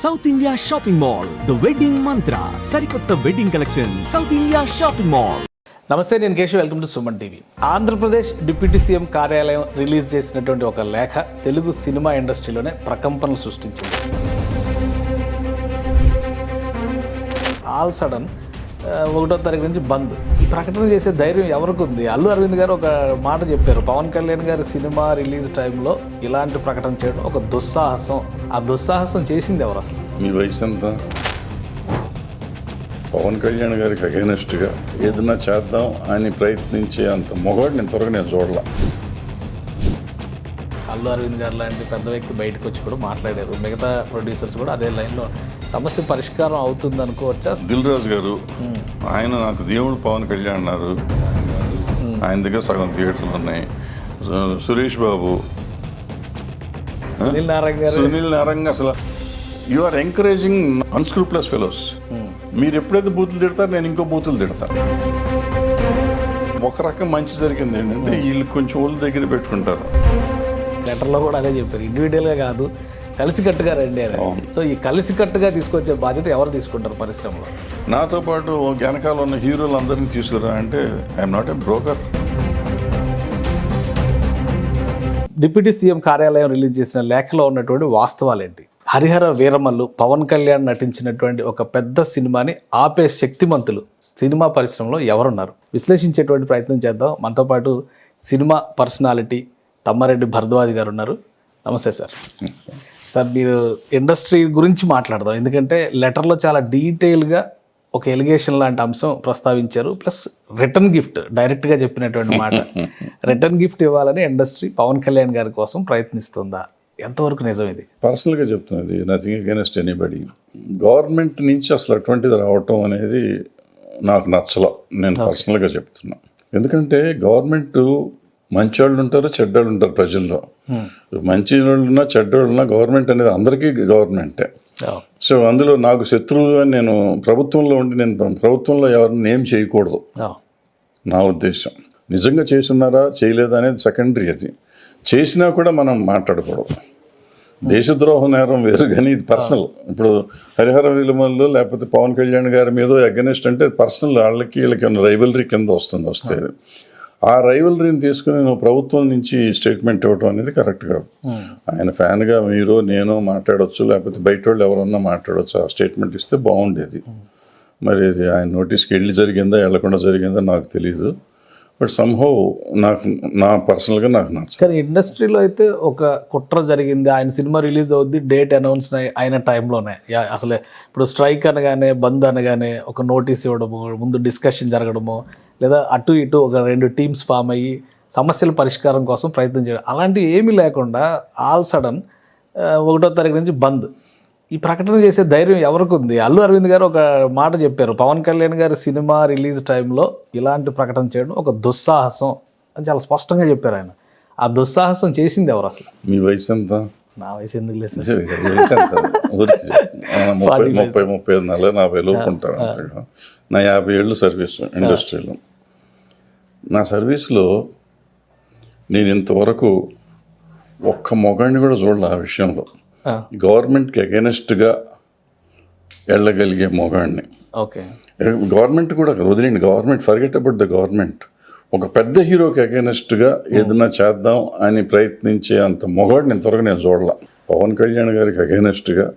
South India shopping mall, the wedding మంత్ర, సరికొత్త wedding collection, south India shopping mall. నమస్తే, నేను Keshav. Welcome to Suman TV. Andhra Pradesh deputy CM కార్యాలయం release చేసినటువంటి ఒక లేఖ తెలుగు సినిమా ఇండస్ట్రీలోనే ప్రకంపనలు సృష్టించింది. ఆల్ సడన్ 1వ తారీఖు నుంచి బంద్. ఈ ప్రకటన చేసే ధైర్యం ఎవరికి ఉంది? అల్లు అరవింద్ గారు ఒక మాట చెప్పారు, పవన్ కళ్యాణ్ గారి సినిమా రిలీజ్ టైంలో ఇలాంటి ప్రకటన చేయడం ఒక దుస్సాహసం. ఆ దుస్సాహసం చేసింది ఎవరు అసలు? మీ వయసు ఎంత? పవన్ కళ్యాణ్ గారికి అగైనెస్ట్గా ఏదన్నా చేద్దాం అని ప్రయత్నించే అంత మొగాడు ఇంతవరకు నేను చూడలా. అల్లు అరవింద్ గారు లాంటి పెద్ద వ్యక్తి బయటకు వచ్చి కూడా మాట్లాడారు. మిగతా ప్రొడ్యూసర్స్ కూడా అదే లైన్లో సమస్య పరిష్కారం అవుతుంది అనుకోవచ్చా? దిల్ రాజు గారు, ఆయన నాకు దేవుడు పవన్ కళ్యాణ్ అన్నారు. ఆయన దగ్గర సగం థియేటర్లు ఉన్నాయి. సురేష్ బాబు, సునీల్ నారాయణ అసలు యు ఆర్ ఎంకరేజింగ్ అన్స్క్రూప్లెస్ ఫెలోస్. మీరు ఎప్పుడైతే బూతులు తిడతారు, నేను ఇంకో బూతులు తిడతాను. ఒక రకం మంచి జరిగింది ఏంటంటే వీళ్ళు కొంచెం ఒళ్ళు దగ్గర పెట్టుకుంటారు. లెటర్లో కూడా అదే చెప్పారు, ఇండివిజువల్గా కాదు కలిసికట్టుగా రండి అని. సో ఈ కలిసికట్టుగా తీసుకొచ్చే బాధ్యత ఎవరు తీసుకుంటారు పరిశ్రమలో? నాతో పాటు వెనకాల ఉన్న హీరోలు అందరినీ తీసుకురా అంటే I'm not a broker. Deputy CM కార్యాలయం రిలీజ్ చేసిన లేఖలో ఉన్నటువంటి వాస్తవాలు ఏంటి? హరిహర వీరమల్లు పవన్ కళ్యాణ్ నటించినటువంటి ఒక పెద్ద సినిమాని ఆపే శక్తిమంతులు సినిమా పరిశ్రమలో ఎవరున్నారు? విశ్లేషించేటువంటి ప్రయత్నం చేద్దాం. మనతో పాటు సినిమా పర్సనాలిటీ తమ్మారెడ్డి భరద్వాజ్ గారు ఉన్నారు. నమస్తే సార్. సార్, మీరు ఇండస్ట్రీ గురించి మాట్లాడదాం. ఎందుకంటే లెటర్లో చాలా డీటెయిల్గా ఒక ఎలిగేషన్ లాంటి అంశం ప్రస్తావించారు. ప్లస్ రిటర్న్ గిఫ్ట్ డైరెక్ట్గా చెప్పినటువంటి మాట, రిటర్న్ గిఫ్ట్ ఇవ్వాలని ఇండస్ట్రీ పవన్ కళ్యాణ్ గారి కోసం ప్రయత్నిస్తుందా? ఎంతవరకు నిజం ఇది? పర్సనల్గా చెప్తున్నది, నథింగ్ అగైనెస్ట్ ఎనీబడి. గవర్నమెంట్ నుంచి అసలు అటువంటిది రావటం అనేది నాకు నచ్చల. నేను పర్సనల్గా చెప్తున్నా. ఎందుకంటే గవర్నమెంట్ మంచివాళ్ళు ఉంటారు, చెడ్డోళ్ళు ఉంటారు ప్రజల్లో. మంచి వాళ్ళు ఉన్నా చెడ్డోళ్ళు ఉన్నా గవర్నమెంట్ అనేది అందరికీ గవర్నమెంటే. సో అందులో నాకు శత్రువు అని నేను ప్రభుత్వంలో ఉండి నేను ప్రభుత్వంలో ఎవరిని ఏం చేయకూడదు నా ఉద్దేశం. నిజంగా చేసున్నారా చేయలేదా అనేది సెకండరీ. అది చేసినా కూడా మనం మాట్లాడకూడదు. దేశద్రోహ నేరం వేరు, కానీ ఇది పర్సనల్. ఇప్పుడు హరిహర వీరమల్లు లేకపోతే పవన్ కళ్యాణ్ గారి మీద అగెనెస్ట్ అంటే పర్సనల్, వాళ్ళకి వీళ్ళకి రైవలరీ కింద వస్తే ఆ రైవలరీని తీసుకుని నువ్వు ప్రభుత్వం నుంచి స్టేట్మెంట్ ఇవ్వడం అనేది కరెక్ట్ కాదు. ఆయన ఫ్యాన్గా మీరు నేను మాట్లాడవచ్చు, లేకపోతే బయట వాళ్ళు ఎవరన్నా మాట్లాడవచ్చు. ఆ స్టేట్మెంట్ ఇస్తే బాగుండేది. మరి ఇది ఆయన నోటీస్కి వెళ్ళి జరిగిందా వెళ్లకుండా జరిగిందా నాకు తెలీదు. బట్ సంహౌ నా పర్సనల్గా నాకు నచ్చదు. కానీ ఇండస్ట్రీలో అయితే ఒక కుట్ర జరిగింది. ఆయన సినిమా రిలీజ్ అవుద్ది, డేట్ అనౌన్స్ అయిన టైంలోనే అసలే ఇప్పుడు స్ట్రైక్ అనగానే బంద్ అనగానే ఒక నోటీస్ ఇవ్వడము, ముందు డిస్కషన్ జరగడము, లేదా అటు ఇటు ఒక 2 టీమ్స్ ఫామ్ అయ్యి సమస్యల పరిష్కారం కోసం ప్రయత్నం చేయడం, అలాంటివి ఏమీ లేకుండా ఆల్ సడన్ 1వ తారీఖు నుంచి బంద్. ఈ ప్రకటన చేసే ధైర్యం ఎవరికి ఉంది? అల్లు అరవింద్ గారు ఒక మాట చెప్పారు, పవన్ కళ్యాణ్ గారి సినిమా రిలీజ్ టైంలో ఇలాంటి ప్రకటన చేయడం ఒక దుస్సాహసం అని చాలా స్పష్టంగా చెప్పారు ఆయన. ఆ దుస్సాహసం చేసింది ఎవరు అసలు? మీ వయసు ఎంత? నా వయసు ఎందుకు లేదు సార్, 35 లోపు ఉంటాను. నా 50 ఏళ్ళు సర్వీస్ ఇండస్ట్రీలో. నా సర్వీస్లో నేను ఇంతవరకు ఒక్క మొగాడిని కూడా చూడాలి. ఆ విషయంలో గవర్నమెంట్కి అగెనెస్ట్గా వెళ్ళగలిగే మొగాడిని. ఓకే, గవర్నమెంట్ కూడా వదిలేండి, government forget about the government. ఒక పెద్ద హీరోకి అగెనెస్ట్గా ఏదన్నా చేద్దాం అని ప్రయత్నించే అంత మొగాడిని ఇంతవరకు నేను చూడాల. పవన్ కళ్యాణ్ గారికి అగెనెస్ట్గా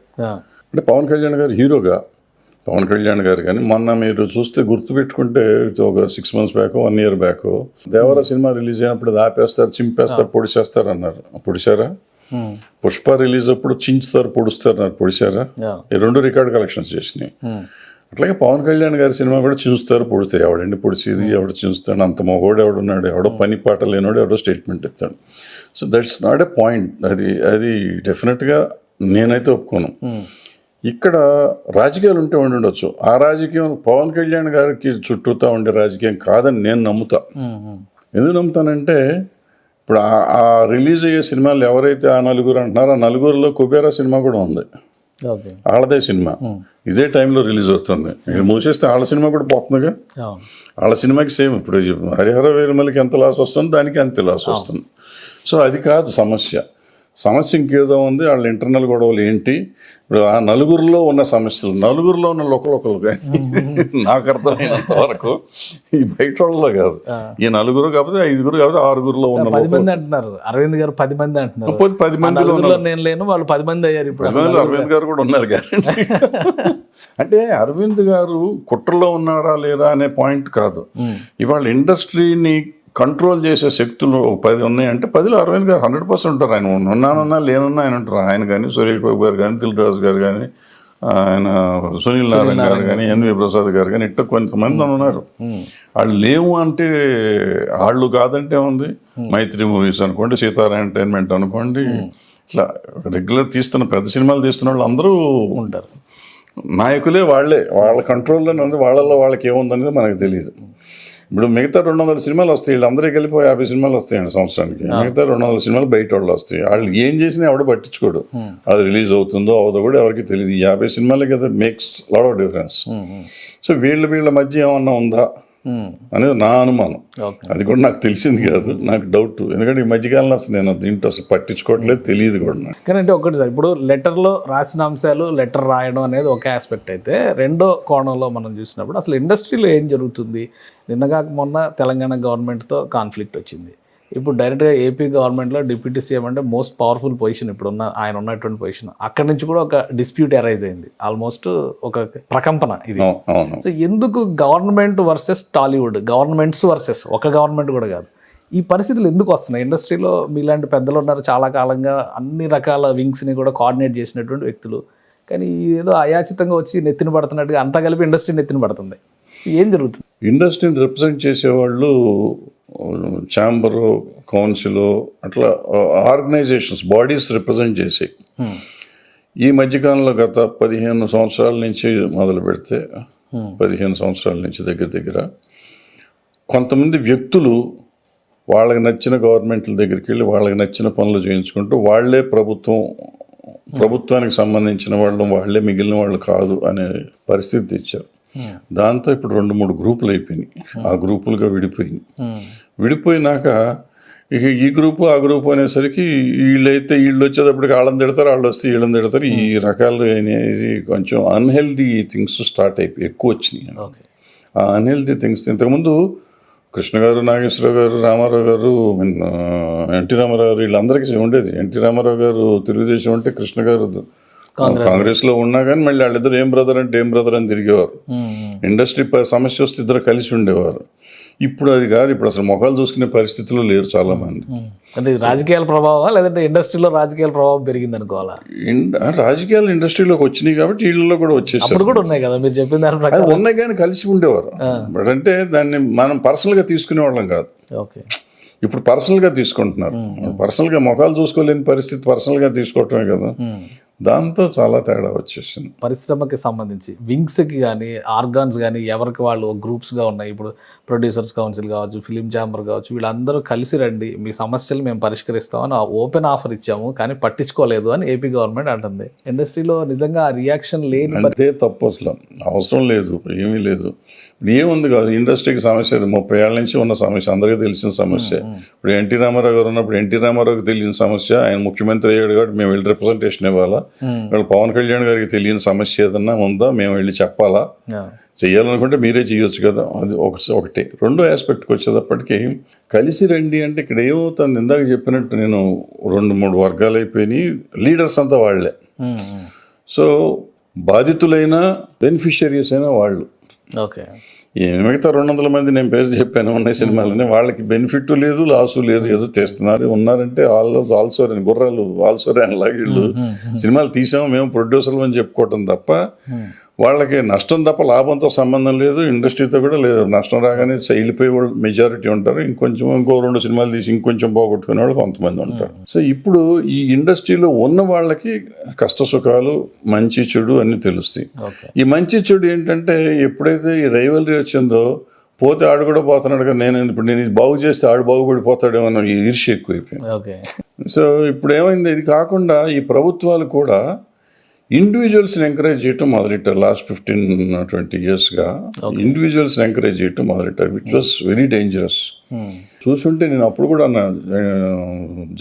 అంటే పవన్ కళ్యాణ్ గారు హీరోగా పవన్ కళ్యాణ్ గారు. కానీ మొన్న మీరు చూస్తే గుర్తుపెట్టుకుంటే ఒక 6 months బ్యాక్ 1 year బ్యాక్ దేవర సినిమా రిలీజ్ అయినప్పుడు అది ఆపేస్తారు, చింపేస్తారు, పొడిచేస్తారు అన్నారు. పొడిచారా? పుష్ప రిలీజ్ అప్పుడు చించుతారు, పొడుస్తారు అన్నారు. పొడిచారా? ఈ 2 రికార్డ్ కలెక్షన్స్ చేసినాయి. అట్లాగే పవన్ కళ్యాణ్ గారి సినిమా కూడా చించుతారు, పొడితే ఎవడండి పొడిచేది, ఎవడు చించుతాడు? అంత మొగోడు ఎవడున్నాడు? ఎవడో పని పాట లేనోడు ఎవడో స్టేట్మెంట్ ఇస్తాడు. So that's not a point. అది డెఫినెట్గా నేనైతే ఒప్పుకోను. ఇక్కడ రాజకీయాలు ఉంటే ఉండొచ్చు. ఆ రాజకీయం పవన్ కళ్యాణ్ గారికి చుట్టూతా ఉండే రాజకీయం కాదని నేను నమ్ముతా. ఎందుకు నమ్ముతానంటే ఇప్పుడు ఆ రిలీజ్ అయ్యే సినిమాలు ఎవరైతే ఆ 4 అంటున్నారో ఆ 4లో కుబేరా సినిమా కూడా ఉంది. వాళ్ళదే సినిమా ఇదే టైంలో రిలీజ్ అవుతుంది. మీరు మూసేస్తే వాళ్ళ సినిమా కూడా పోతుందిగా. వాళ్ళ సినిమాకి సేమ్. ఇప్పుడు హరిహర వీరమల్లికి ఎంత లాస్ వస్తుంది, దానికి అంతే లాస్ వస్తుంది. సో అది కాదు సమస్య. సమస్య ఇంకేదో ఉంది, వాళ్ళ ఇంటర్నల్ గొడవలు ఏంటి, ఇప్పుడు ఆ నలుగురిలో ఉన్న సమస్యలు, నలుగురిలో ఉన్న ఒకరు కానీ నాకు అర్థమైనంత వరకు ఈ బయట వాళ్ళలో కాదు, ఈ నలుగురు కాకపోతే ఐదుగురు కాకపోతే ఆరుగురులో ఉన్న 10 మంది అంటున్నారు, అరవింద్ గారు 10 మంది అంటున్నారు. 10 మందిలో నలుగురిలో నేను లేను, వాళ్ళు 10 మంది అయ్యారు ఇప్పుడు. అరవింద్ గారు కూడా ఉన్నారు గ్యారెంటీ. అంటే అరవింద్ గారు కుట్రలో ఉన్నారా లేరా అనే పాయింట్ కాదు. ఇవాళ ఇండస్ట్రీని కంట్రోల్ చేసే శక్తులు 10 ఉన్నాయంటే 10లో అరవింద్ గారు 100% ఉంటారు. ఆయన ఉన్నానన్నా లేనున్నా ఆయన ఉంటారు. ఆయన కానీ సురేష్ బాబు గారు కానీ దిల్రాజు గారు కానీ ఆయన సునీల్ నారాయణ గారు కానీ ఎన్వి ప్రసాద్ గారు కానీ ఇట్లా కొంతమంది ఉన్నారు. వాళ్ళు లేవు అంటే వాళ్ళు కాదంటే ఉంది. మైత్రి మూవీస్ అనుకోండి, సీతారా ఎంటర్టైన్మెంట్ అనుకోండి, ఇట్లా రెగ్యులర్ తీస్తున్న పెద్ద సినిమాలు తీస్తున్న వాళ్ళు అందరూ ఉంటారు. నాయకులే వాళ్ళే, వాళ్ళ కంట్రోల్లోనే ఉంది. వాళ్ళల్లో వాళ్ళకి ఏముందనేది మనకు తెలియదు. ఇప్పుడు మిగతా 200 సినిమాలు వస్తాయి, వీళ్ళందరికీ కలిపి 50 సినిమాలు వస్తాయండి సంవత్సరానికి. మిగతా 200 సినిమాలు బయట వాళ్ళు వస్తాయి. వాళ్ళు ఏం చేసినా ఎవడో పట్టించుకోడు. అది రిలీజ్ అవుతుందో అవదో కూడా ఎవరికి తెలియదు. 50 సినిమాలకి కదా makes lot of difference. So వీళ్ళ మధ్య ఏమన్నా ఉందా అనేది నా అనుమానం. అది కూడా నాకు తెలిసింది కాదు, నాకు డౌట్. ఎందుకంటే ఈ మధ్యకాలంలో అసలు నేను దీంట్లో అసలు పట్టించుకోవట్లేదు, తెలియదు కూడా నాకు. కానీ అంటే ఒకటి సార్, ఇప్పుడు లెటర్లో రాసిన అంశాలు లెటర్ రాయడం అనేది ఒక ఆస్పెక్ట్ అయితే, రెండో కోణంలో మనం చూసినప్పుడు అసలు ఇండస్ట్రీలో ఏం జరుగుతుంది. నిన్నగాక మొన్న తెలంగాణ గవర్నమెంట్తో కాన్ఫ్లిక్ట్ వచ్చింది. ఇప్పుడు డైరెక్ట్గా ఏపీ గవర్నమెంట్లో డిప్యూటీ సీఎం అంటే మోస్ట్ పవర్ఫుల్ పొజిషన్, ఇప్పుడున్న ఆయన ఉన్నటువంటి పొజిషన్. అక్కడి నుంచి కూడా ఒక డిస్ప్యూట్ అరైజ్ అయింది, ఆల్మోస్ట్ ఒక ప్రకంపన ఇది. సో ఎందుకు government versus Tollywood, governments versus, ఒక గవర్నమెంట్ కూడా కాదు, ఈ పరిస్థితులు ఎందుకు వస్తున్నాయి? ఇండస్ట్రీలో మీలాంటి పెద్దలు ఉన్నారు, చాలా కాలంగా అన్ని రకాల వింగ్స్ని కూడా కోఆర్డినేట్ చేసినటువంటి వ్యక్తులు. కానీ ఏదో అయాచితంగా వచ్చి నెత్తిన పడుతున్నట్టుగా అంతా కలిపి ఇండస్ట్రీ నెత్తిన పడుతుంది. ఏం జరుగుతుంది? ఇండస్ట్రీని రిప్రజెంట్ చేసేవాళ్ళు ఛాంబరు, కౌన్సిల్, అట్లా ఆర్గనైజేషన్స్, బాడీస్ రిప్రజెంట్ చేసి ఈ మధ్యకాలంలో గత 15 సంవత్సరాల నుంచి మొదలు పెడితే 15 సంవత్సరాల నుంచి దగ్గర కొంతమంది వ్యక్తులు వాళ్ళకి నచ్చిన గవర్నమెంట్ల దగ్గరికి వెళ్ళి వాళ్ళకి నచ్చిన పనులు చేయించుకుంటూ వాళ్ళే ప్రభుత్వానికి సంబంధించిన వాళ్ళు, వాళ్ళే మిగిలిన వాళ్ళు కాదు అనే పరిస్థితి తెచ్చారు. దాంతో ఇప్పుడు 2-3 గ్రూపులు అయిపోయినాయి. ఆ గ్రూపులుగా విడిపోయినాక ఇక ఈ గ్రూపు ఆ గ్రూపు అనేసరికి వీళ్ళు వచ్చేటప్పటికి వాళ్ళని తిడతారు, వాళ్ళు వస్తే వీళ్ళని తిడతారు. ఈ రకాలు అనేది కొంచెం అన్హెల్దీ థింగ్స్ స్టార్ట్ అయిపోయి ఎక్కువ వచ్చినాయి. ఆ అన్హెల్దీ థింగ్స్ ఇంతకుముందు కృష్ణ గారు, నాగేశ్వరరావు గారు, రామారావు గారు, ఎన్టీ రామారావు గారు, వీళ్ళందరికీ ఉండేది. ఎన్టీ రామారావు గారు తెలుగుదేశం అంటే, కృష్ణ గారు కాంగ్రెస్లో ఉన్నా కానీ మళ్ళీ వాళ్ళిద్దరు ఏం బ్రదర్ అని తిరిగేవారు. ఇండస్ట్రీ సమస్య వస్తే ఇద్దరు కలిసి ఉండేవారు. ఇప్పుడు అది కాదు. ఇప్పుడు అసలు మొఖాలు చూసుకునే పరిస్థితుల్లో లేరు చాలా మంది. అంటే రాజకీయాల ప్రభావం, లేదంటే ఇండస్ట్రీలో రాజకీయాల ప్రభావం పెరిగింది అనుకోవాలా? రాజకీయాలు ఇండస్ట్రీలోకి వచ్చినాయి కాబట్టి వీళ్ళలో కూడా వచ్చేసారు. అప్పుడు కూడా ఉన్నాయి కదా మీరు చెప్పిన దాని ప్రకారం. ఉన్నాయి కానీ కలిసి ఉండేవారు. అంటే దాన్ని మనం పర్సనల్గా తీసుకునే వాళ్ళం కాదు. ఓకే, ఇప్పుడు పర్సనల్గా తీసుకుంటున్నారు. పర్సనల్గా మొఖాలు చూసుకోలేని పరిస్థితి పర్సనల్గా తీసుకోవటమే కదా. దాంతో చాలా తేడా వచ్చేసింది. పరిశ్రమకి సంబంధించి వింగ్స్కి కానీ ఆర్గాన్స్ కానీ ఎవరికి వాళ్ళు గ్రూప్స్గా ఉన్నాయి. ఇప్పుడు ప్రొడ్యూసర్స్ కౌన్సిల్ కావచ్చు, ఫిలిం ఛాంబర్ కావచ్చు, వీళ్ళందరూ కలిసి రండి, మీ సమస్యలు మేము పరిష్కరిస్తామని ఓపెన్ ఆఫర్ ఇచ్చాము, కానీ పట్టించుకోలేదు అని ఏపీ గవర్నమెంట్ అంటుంది. ఇండస్ట్రీలో నిజంగా రియాక్షన్ లేని అదే తప్పు. అసలు అవసరం లేదు, ఏమీ లేదు. ఏముంది కాదు, ఇండస్ట్రీకి సమస్య 30 ఏళ్ళ నుంచి ఉన్న సమస్య, అందరికీ తెలిసిన సమస్య. ఇప్పుడు ఎన్టీ రామారావు గారు ఉన్నప్పుడు ఎన్టీ రామారావుకి తెలియని సమస్య, ఆయన ముఖ్యమంత్రి అయ్యాడు కాబట్టి మేము వెళ్ళి రిప్రజెంటేషన్ ఇవ్వాలా? వాళ్ళు పవన్ కళ్యాణ్ గారికి తెలియని సమస్య ఏదన్నా ఉందా, మేము వెళ్ళి చెప్పాలా? చెయ్యాలనుకుంటే మీరే చేయొచ్చు కదా. అది ఒకటి. రెండో ఆస్పెక్ట్కి వచ్చేటప్పటికి కలిసి రండి అంటే ఇక్కడ ఏమవుతుంది, ఇందాక చెప్పినట్టు నేను 2-3 వర్గాలు అయిపోయినాయి. లీడర్స్ అంతా వాళ్లే. సో బాధితులైనా బెనిఫిషియరీస్ అయినా వాళ్ళు. ఓకే, మిగతా 200 మంది నేను పేరు చెప్పాను ఉన్నాయి సినిమాలని, వాళ్ళకి బెనిఫిట్ లేదు, లాసు లేదు, ఏదో తెస్తున్నారు. ఉన్నారంటే ఆల్సో గుర్రాలు ఆల్సో లాగా వీళ్ళు సినిమాలు తీసాము మేము ప్రొడ్యూసర్లు అని చెప్పుకోవటం తప్ప వాళ్ళకి నష్టం తప్ప లాభంతో సంబంధం లేదు. ఇండస్ట్రీతో కూడా లేదు. నష్టం రాగానే వెళ్ళిపోయే వాళ్ళు మెజారిటీ ఉంటారు. ఇంకో 2 సినిమాలు తీసి ఇంకొంచెం పోగొట్టుకునే వాళ్ళు కొంతమంది ఉంటారు. సో ఇప్పుడు ఈ ఇండస్ట్రీలో ఉన్న వాళ్ళకి కష్ట సుఖాలు, మంచి చెడు అన్నీ తెలుస్తాయి. ఈ మంచి చెడు ఏంటంటే ఎప్పుడైతే ఈ రైవలరీ వచ్చిందో, పోతే ఆడు కూడా పోతున్నాడు కదా, ఇప్పుడు నేను ఇది బాగు చేస్తే ఆడు బాగుపడిపోతాడేమో అన్న ఈ ఈర్ష్య ఎక్కువైపోయింది. సో ఇప్పుడు ఏమైంది, ఇది కాకుండా ఈ ప్రభుత్వాలు కూడా ఇండివిజువల్స్ని ఎంకరేజ్ చేయటం మొదలెట్టారు లాస్ట్ 15-20 yearsగా. ఇండివిజువల్స్ని ఎంకరేజ్ చేయటం మొదలెట్టారు, విచ్ వాస్ వెరీ డేంజరస్. చూస్తుంటే నేను అప్పుడు కూడా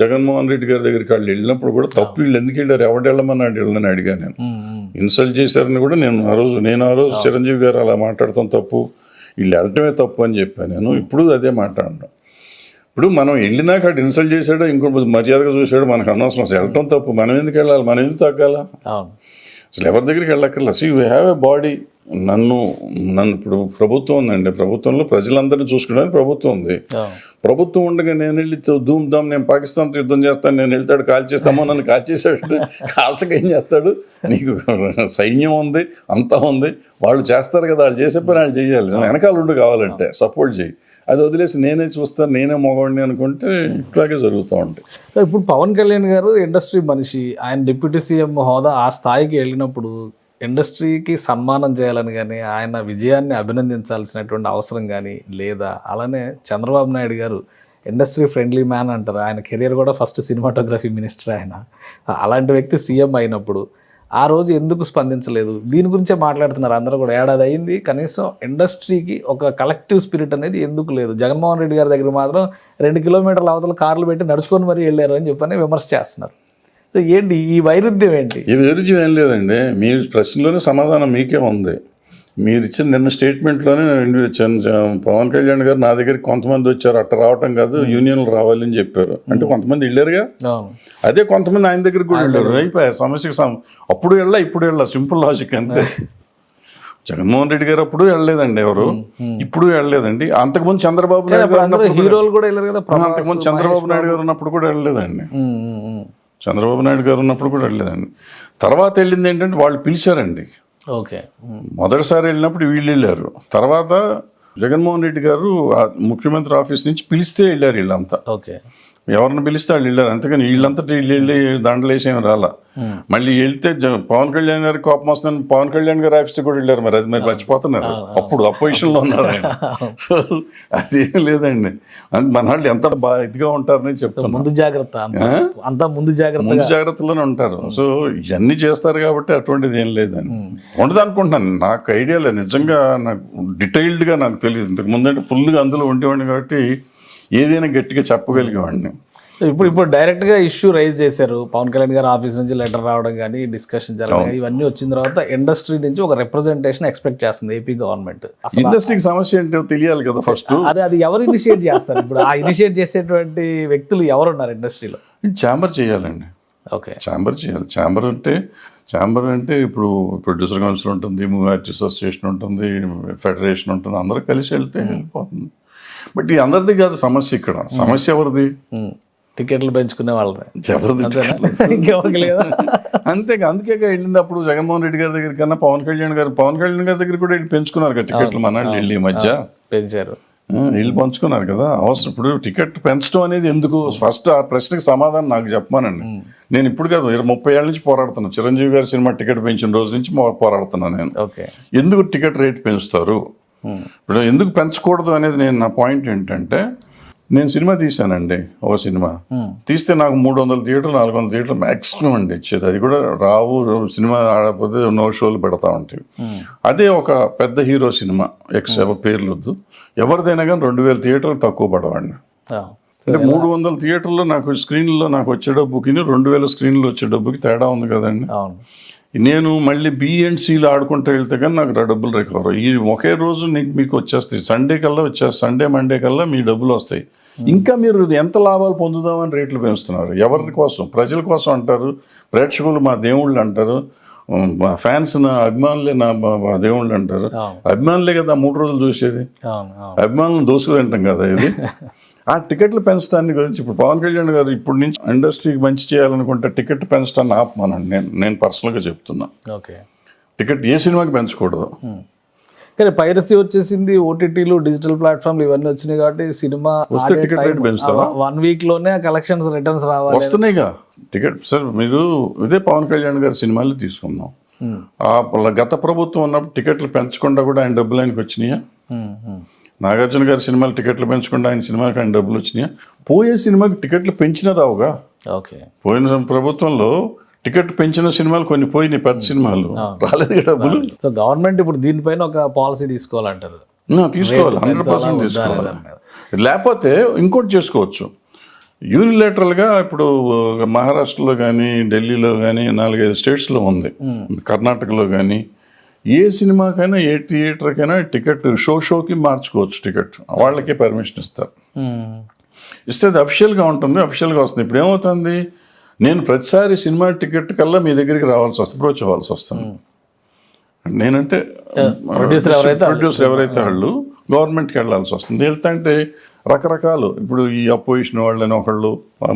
జగన్మోహన్ రెడ్డి గారి దగ్గరికి వాళ్ళు వెళ్ళినప్పుడు కూడా తప్పు వీళ్ళు ఎందుకు వెళ్ళారు, ఎవరు వెళ్ళమన్నాడు వీళ్ళని అడిగా నేను. ఇన్సల్ట్ చేశారని కూడా నేను ఆ రోజు చిరంజీవి గారు అలా మాట్లాడతాం తప్పు, వీళ్ళు వెళ్ళటమే తప్పు అని చెప్పాను నేను. ఇప్పుడు అదే మాట్లాడడం. ఇప్పుడు మనం వెళ్ళినాక అటు ఇన్సల్ట్ చేశాడో ఇంకో మర్యాదగా చూసాడో మనకు అనవసరం. అసలు వెళ్ళటం తప్పు, మనం ఎందుకు వెళ్ళాలి, మనం ఎందుకు తగ్గాల, అసలు ఎవరి దగ్గరికి వెళ్ళక్కర్లా. See we have a body. నన్ను ఇప్పుడు ప్రభుత్వం ఉందండి, ప్రభుత్వంలో ప్రజలందరినీ చూసుకోవడానికి ప్రభుత్వం ఉంది. ప్రభుత్వం ఉండగా నేను వెళ్ళి ధూమ్ ధామ్ నేను పాకిస్తాన్తో యుద్ధం చేస్తాను, నేను వెళ్తాడు కాల్ చేస్తామో, నన్ను కాల్ చేసాడు, కాల్చక ఏం చేస్తాడు, నీకు సైన్యం ఉంది అంతా ఉంది, వాళ్ళు చేస్తారు కదా, వాళ్ళు చేసే పని వాళ్ళు చేయాలి, వెనకాల ఉండి కావాలంటే సపోర్ట్ చేయి. అది వదిలేసి నేనే చూస్తాను నేనే మగవాడిని అనుకుంటే ఇట్లాగే జరుగుతూ ఉంటాయి. ఇప్పుడు పవన్ కళ్యాణ్ గారు ఇండస్ట్రీ మనిషి, ఆయన డిప్యూటీ సీఎం హోదా ఆ స్థాయికి వెళ్ళినప్పుడు ఇండస్ట్రీకి సన్మానం చేయాలని కానీ ఆయన విజయాన్ని అభినందించాల్సినటువంటి అవసరం కానీ లేదా? అలానే చంద్రబాబు నాయుడు గారు ఇండస్ట్రీ ఫ్రెండ్లీ మ్యాన్ అంటారు, ఆయన కెరియర్ కూడా ఫస్ట్ సినిమాటోగ్రఫీ మినిస్టర్ ఆయన. అలాంటి వ్యక్తి సీఎం అయినప్పుడు ఆ రోజు ఎందుకు స్పందించలేదు? దీని గురించే మాట్లాడుతున్నారు అందరూ కూడా. ఏడాది అయింది, కనీసం ఇండస్ట్రీకి ఒక కలెక్టివ్ స్పిరిట్ అనేది ఎందుకు లేదు? జగన్మోహన్ రెడ్డి గారి దగ్గర మాత్రం 2 కిలోమీటర్ల అవతల కార్లు పెట్టి నడుచుకొని మరీ వెళ్ళారు అని చెప్పని విమర్శ చేస్తున్నారు. సో ఏంటి ఈ వైరుధ్యం ఏంటి? ఈ వైరుధ్యం ఏం లేదండి, మీ ప్రశ్నలోనే సమాధానం మీకే ఉంది. మీరు ఇచ్చిన నిన్న స్టేట్మెంట్లోనే పవన్ కళ్యాణ్ గారు నా దగ్గరికి కొంతమంది వచ్చారు, అట్ట రావటం కాదు యూనియన్లు రావాలని చెప్పారు. అంటే కొంతమంది వెళ్ళారుగా, అదే కొంతమంది ఆయన దగ్గరికి కూడా వెళ్ళారు. అయిపోయారు సమస్యకి అప్పుడు వెళ్ళా ఇప్పుడు వెళ్ళా, సింపుల్ లాజిక్ అంతే. జగన్మోహన్ రెడ్డి గారు అప్పుడు వెళ్ళలేదండి ఎవరు, ఇప్పుడు వెళ్ళలేదండి. అంతకుముందు చంద్రబాబు నాయుడు గారు హీరోలు కూడా వెళ్ళారు కదా, అంతకుముందు చంద్రబాబు నాయుడు గారు ఉన్నప్పుడు కూడా వెళ్ళలేదండి. చంద్రబాబు నాయుడు గారు ఉన్నప్పుడు కూడా వెళ్ళలేదండి. తర్వాత వెళ్ళింది ఏంటంటే వాళ్ళు పిలిచారండి. ఓకే, మొదటిసారి వెళ్ళినప్పుడు వీళ్ళు వెళ్ళారు, తర్వాత జగన్మోహన్ రెడ్డి గారు ముఖ్యమంత్రి ఆఫీస్ నుంచి పిలిస్తే వెళ్ళారు వీళ్ళంతా. ఓకే, ఎవరిని పిలిస్తే వాళ్ళు వెళ్ళారు, అంతేకాని వీళ్ళంతా వీళ్ళు వెళ్ళి దండలేసేమి రాలా. మళ్ళీ వెళ్తే పవన్ కళ్యాణ్ గారికి కోపం వస్తుందని పవన్ కళ్యాణ్ గారి ఆఫీస్ కూడా వెళ్ళారు. మరి అది మరి మర్చిపోతున్నారు, అప్పుడు అపోజిషన్లో ఉన్నారు ఆయన. సో అదేం లేదండి, మన వాళ్ళు ఎంత బాగా ఇదిగా ఉంటారని చెప్తాను. ముందు జాగ్రత్త అంతా ముందు జాగ్రత్తలోనే ఉంటారు. సో ఇవన్నీ చేస్తారు కాబట్టి అటువంటిది ఏం లేదండి. ఉండదు అనుకుంటున్నాను, నాకు ఐడియా లేదు నిజంగా, నాకు డీటెయిల్డ్గా నాకు తెలియదు. ఇంతకు ముందంటే ఫుల్గా అందులో ఉండేవాడిని కాబట్టి ఏదైనా గట్టిగా చెప్పగలిగేవాడిని. ఇప్పుడు డైరెక్ట్ గా ఇష్యూ రైజ్ చేశారు. పవన్ కళ్యాణ్ గారు ఆఫీస్ నుంచి లెటర్ రావడం కానీ, డిస్కషన్ జరగడం, ఇవన్నీ వచ్చిన తర్వాత ఇండస్ట్రీ నుంచి ఒక రిప్రజెంటేషన్ ఎక్స్పెక్ట్ చేస్తుంది ఏపీ గవర్నమెంట్. ఇండస్ట్రీకి సమస్య ఏంటో తెలియాలి కదా ఫస్ట్. అది ఎవరు ఇనిషియేట్ చేస్తారు? ఇప్పుడు ఆ ఇనిషియేట్ చేసేటువంటి వ్యక్తులు ఎవరున్నారు ఇండస్ట్రీలో? ఛాంబర్ చేయాలండి. ఓకే, ఛాంబర్ చేయాలి. ఛాంబర్ అంటే ఇప్పుడు ప్రొడ్యూసర్ కౌన్సిల్ ఉంటుంది, మూవీ ఆర్టిస్ట్ అసోసియేషన్ ఉంటుంది, ఫెడరేషన్ ఉంటుంది, అందరూ కలిసి వెళ్తే వెళ్ళిపోతుంది. బట్ ఈ అందరిది కాదు సమస్య, ఇక్కడ సమస్య ఎవరిది? టికెట్లు పెంచుకునే వాళ్ళది. అంతేగా, అందుకే వెళ్ళింది అప్పుడు జగన్మోహన్ రెడ్డి గారి దగ్గర కన్నా పవన్ కళ్యాణ్ గారి దగ్గర కూడా వెళ్ళి పెంచుకున్నారు కదా టికెట్లు. మన వెళ్ళి మధ్య పెంచారు, వీళ్ళు పంచుకున్నారు కదా. అవసరం ఇప్పుడు టికెట్ పెంచడం అనేది ఎందుకు? ఫస్ట్ ఆ ప్రశ్నకి సమాధానం నాకు చెప్పమానండి. నేను ఇప్పుడు కాదు 30 ఏళ్ళ నుంచి పోరాడుతున్నాను. చిరంజీవి గారి సినిమా టికెట్ పెంచిన రోజు నుంచి పోరాడుతున్నాను నేను. ఎందుకు టికెట్ రేట్ పెంచుతారు, ఇప్పుడు ఎందుకు పెంచకూడదు అనేది నా పాయింట్ ఏంటంటే, నేను సినిమా తీశానండి, ఒక సినిమా తీస్తే నాకు 300 థియేటర్లు 400 థియేటర్లు మ్యాక్సిమం అండి ఇచ్చేది. అది కూడా రావు, సినిమా ఆడకపోతే నో షోలు పెడతా ఉంటాయి. అదే ఒక పెద్ద హీరో సినిమా, పేర్లు వద్దు, ఎవరిదైనా కానీ 2000 థియేటర్లు తక్కువ పడవండి. అంటే 300 థియేటర్లో నాకు స్క్రీన్లో నాకు వచ్చే డబ్బుకి 2000 స్క్రీన్లో వచ్చే డబ్బుకి తేడా ఉంది కదండి. నేను మళ్ళీ బిఎండ్సీలు ఆడుకుంటూ వెళ్తే కానీ నాకు డబ్బులు రికవర్. ఈ ఒకే రోజు మీకు వచ్చేస్తాయి, సండే కల్లా వచ్చేస్తాయి, సండే మండే కల్లా మీ డబ్బులు వస్తాయి. ఇంకా మీరు ఎంత లాభాలు పొందుదామని రేట్లు పెంచుతున్నారు. ఎవరి కోసం? ప్రజల కోసం అంటారు, ప్రేక్షకులు మా దేవుళ్ళు అంటారు, మా ఫ్యాన్స్ నా అభిమానులే నా దేవుళ్ళు అంటారు. అభిమానులే కదా 3 రోజులు చూసేది, అభిమానులను దోసుకుతింటాం కదా ఇది. ఆ టికెట్లు పెంచడాన్ని గురించి ఇప్పుడు పవన్ కళ్యాణ్ గారు ఇప్పుడు నుంచి ఇండస్ట్రీకి మంచి చేయాలనుకుంటే టికెట్ పెంచడాన్ని ఆపమానండి. నేను పర్సనల్గా చెప్తున్నా. ఓకే, టికెట్ ఏ సినిమాకి పెంచకూడదు. కానీ పైరసీ వచ్చేసింది, ఓటీటీలు, డిజిటల్ ప్లాట్ఫామ్లు ఇవన్నీ వచ్చినాయి కాబట్టి సినిమా వస్తే టికెట్ రేట్ పెంచుతారా? 1 వీక్ లోనే కలెక్షన్స్ రిటర్న్స్ రావాలి, వస్తున్నాయిగా టికెట్. సార్ మీరు ఇదే పవన్ కళ్యాణ్ గారి సినిమాలు తీసుకుందాం, గత ప్రభుత్వం ఉన్నప్పుడు టికెట్లు పెంచకుండా కూడా ఆయన డబ్బులు ఆయనకు వచ్చినాయా? నాగార్జున గారి సినిమాలు టికెట్లు పెంచకుండా ఆయన సినిమాకి ఆయన డబ్బులు వచ్చినాయా? పోయే సినిమాకి టికెట్లు పెంచినా రావుగా. ఓకే, పోయిన ప్రభుత్వంలో టికెట్ పెంచిన సినిమాలు కొన్ని పోయినాయి, పెద్ద సినిమాలు రాలేదు డబ్బులు. సో గవర్నమెంట్ ఇప్పుడు దీనిపైన ఒక పాలసీ తీసుకోవాలంటారు. తీసుకోవాలి, 100% తీసుకోవాలి. లేకపోతే ఇంకోటి చేసుకోవచ్చు, యూనిలేటరల్గా. ఇప్పుడు మహారాష్ట్రలో కానీ, ఢిల్లీలో కానీ, 4-5 స్టేట్స్లో ఉంది, కర్ణాటకలో కానీ, ఏ సినిమాకైనా ఏ థియేటర్కైనా టికెట్ షోకి మార్చుకోవచ్చు. టికెట్ వాళ్ళకే పర్మిషన్ ఇస్తారు. ఇస్తే అది అఫిషియల్గా ఉంటుంది, అఫిషియల్గా వస్తుంది. ఇప్పుడు ఏమవుతుంది, నేను ప్రతిసారి సినిమా టికెట్ కల్లా మీ దగ్గరికి రావాల్సి వస్తుంది, అప్రోచ్ అవ్వాల్సి వస్తుంది. నేనంటే ప్రొడ్యూసర్ ఎవరైతే వాళ్ళు గవర్నమెంట్కి వెళ్ళాల్సి వస్తుంది. వెళ్తుంటే రకరకాలు, ఇప్పుడు ఈ అపోజిషన్ వాళ్ళని ఒకళ్ళు,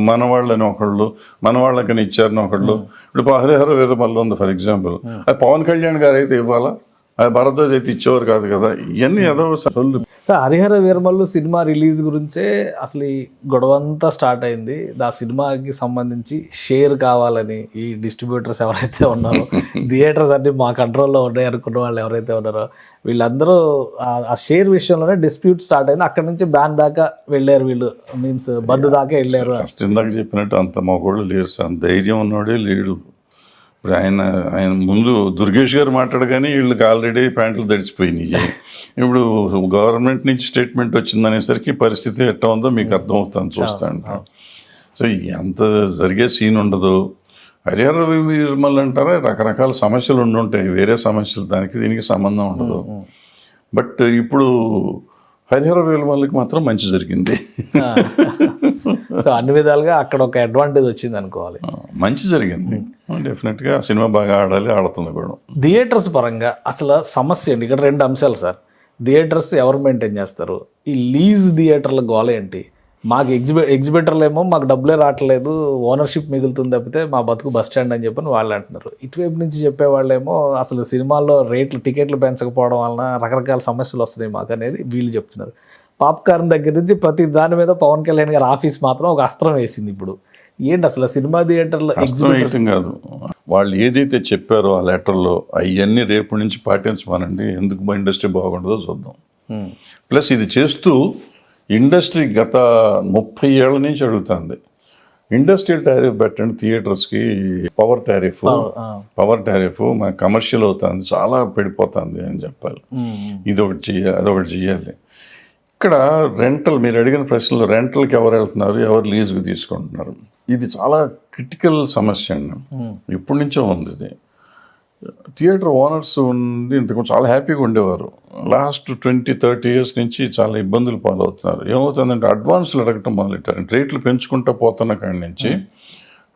మన వాళ్ళని ఒకళ్ళు, మన వాళ్ళకని ఇచ్చారని ఒకళ్ళు. ఇప్పుడు హరిహర వీరమల్లు ఉంది ఫర్ ఎగ్జాంపుల్, అది పవన్ కళ్యాణ్ గారు అయితే ఇవ్వాలా, అది భరద్వాజ్ అయితే ఇచ్చేవారు కాదు కదా. ఇవన్నీ ఏదో సొల్లు. హరిహర వీరమల్లు సినిమా రిలీజ్ గురించే అసలు ఈ గొడవంతా స్టార్ట్ అయింది. ఆ సినిమాకి సంబంధించి షేర్ కావాలని ఈ డిస్ట్రిబ్యూటర్స్ ఎవరైతే ఉన్నారో, థియేటర్స్ అన్ని మా కంట్రోల్లో ఉన్నాయి అనుకున్న వాళ్ళు ఎవరైతే ఉన్నారో, వీళ్ళందరూ ఆ షేర్ విషయంలోనే డిస్ప్యూట్ స్టార్ట్ అయింది. అక్కడ నుంచి బ్యాన్ దాకా వెళ్ళారు వీళ్ళు, మీన్స్ బంద్ దాకా వెళ్ళారు. ఫస్ట్ ఇందాక చెప్పినట్టు అంత మొగోళ్ళు లేరు సార్, ధైర్యం ఉన్నవాడే లేడు. ఇప్పుడు ఆయన ముందు దుర్గేష్ గారు మాట్లాడగానే వీళ్ళకి ఆల్రెడీ ప్యాంట్లు తడిచిపోయినాయి. ఇప్పుడు గవర్నమెంట్ నుంచి స్టేట్మెంట్ వచ్చిందనేసరికి పరిస్థితి ఎట్లా ఉందో మీకు అర్థమవుతుంది చూస్తాను. సో అంత జరిగే సీన్ ఉండదు. హరిహర వీరమల్లు అంటారా, రకరకాల సమస్యలు ఉండుంటాయి, వేరే సమస్యలు, దానికి దీనికి సంబంధం ఉండదు. బట్ ఇప్పుడు హరిహర వీరమల్లుకి మాత్రం మంచి జరిగింది. సో అన్ని విధాలుగా అక్కడ ఒక అడ్వాంటేజ్ వచ్చింది అనుకోవాలి. మంచి జరిగింది, డెఫినెట్గా సినిమా బాగా ఆడాలి, ఆడుతుంది కూడా. థియేటర్స్ పరంగా అసలు సమస్య ఏంటి? ఇక్కడ 2 అంశాలు సార్. థియేటర్స్ ఎవరు మెయింటైన్ చేస్తారు? ఈ లీజ్ థియేటర్ల గోల ఏంటి? మాకు ఎగ్జిబిటర్లు ఏమో మాకు డబ్బులే రావట్లేదు, ఓనర్షిప్ మిగులుతుంది తప్పితే మా బతుకు బస్ స్టాండ్ అని చెప్పని వాళ్ళు అంటున్నారు. ఇటువైపు నుంచి చెప్పేవాళ్ళేమో అసలు సినిమాల్లో టికెట్లు పెంచకపోవడం వలన రకరకాల సమస్యలు వస్తున్నాయి మాకు అనేది వీళ్ళు చెప్తున్నారు. పాప్కార్న్ దగ్గర నుంచి ప్రతి దాని మీద పవన్ కళ్యాణ్ గారి ఆఫీస్ మాత్రం ఒక అస్త్రం వేసింది. ఇప్పుడు ఏంటి అసలు సినిమా థియేటర్లో ఎగ్జిబిషన్ కాదు, వాళ్ళు ఏదైతే చెప్పారో ఆ లెటర్లో అవన్నీ రేపు నుంచి పాటించమనండి, ఎందుకు ఇండస్ట్రీ బాగుంటుందో చూద్దాం. ప్లస్ ఇది చేస్తూ ఇండస్ట్రీ గత 30 ఏళ్ల నుంచి అడుగుతుంది, ఇండస్ట్రియల్ టారిఫ్ పెట్టండి థియేటర్స్కి, పవర్ టారిఫ్ మన కమర్షియల్ అవుతుంది, చాలా పడిపోతుంది అని చెప్పాలి. ఇది ఒకటి చేయాలి, అదొకటి చేయాలి. ఇక్కడ రెంటల్, మీరు అడిగిన ప్రశ్నలు, రెంటల్కి ఎవరు వెళ్తున్నారు, ఎవరు లీజుకి తీసుకుంటున్నారు, ఇది చాలా క్రిటికల్ సమస్య అండి. ఇప్పటి నుంచో ఉంది ఇది. థియేటర్ ఓనర్స్ ఉంది ఇంతకు చాలా హ్యాపీగా ఉండేవారు. లాస్ట్ 20-30 ఇయర్స్ నుంచి చాలా ఇబ్బందులు పాలవుతున్నారు. ఏమవుతుందంటే అడ్వాన్సులు అడగటం మొదలెట్టారు. రేట్లు పెంచుకుంటూ పోతున్న కాడి నుంచి,